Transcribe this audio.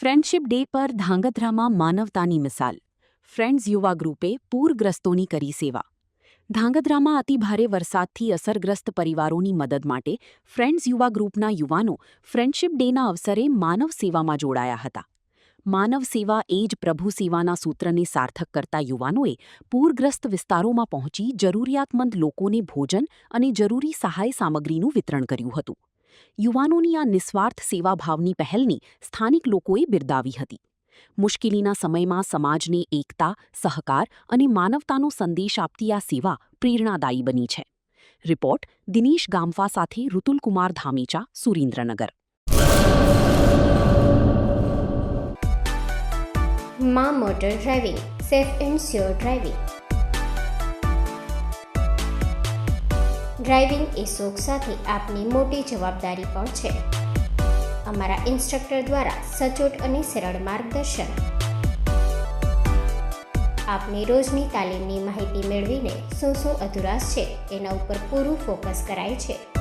Friendship day પર ધાંગધ્રામાં માનવતાની મિસાલ. Friends યુવા ગ્રુપે પૂરગ્રસ્તોની કરી સેવા. ધાંગધ્રામાં અતિભારે વરસાદથી અસરગ્રસ્ત પરિવારોની મદદ માટે ફ્રેન્ડ્સ યુવા ગ્રુપના યુવાનો ફ્રેન્ડશિપ ડેના અવસરે માનવ સેવામાં જોડાયા હતા. માનવ સેવા એ જ પ્રભુ સેવાના સૂત્રને સાર્થક કરતા યુવાનોએ પૂરગ્રસ્ત વિસ્તારોમાં પહોંચી જરૂરિયાતમંદ લોકોને ભોજન અને જરૂરી સહાય સામગ્રીનું વિતરણ કર્યું હતું. યુવાનોની આ નિસ્વાર્થ સેવાભાવની પહેલની સ્થાનિક લોકોએ બિરદાવી હતી. મુશ્કેલીના સમયમાં સમાજને એકતા, સહકાર અને માનવતાનો સંદેશ આપતી આ સેવા પ્રેરણાદાયી બની છે. રિપોર્ટ દિનેશ ગામવા સાથે ઋતુલકુમાર ધામેચા, સુરેન્દ્રનગર. માં motor driving, safe and sure driving. Driving એ શોખ સાથે આપની મોટી જવાબદારી પણ છે. અમારા ઇન્સ્ટ્રક્ટર દ્વારા સચોટ અને સરળ માર્ગદર્શન. આપની રોજની તાલીમની માહિતી મેળવીને શું અધુરાશ છે એના ઉપર પૂરું ફોકસ કરાય છે.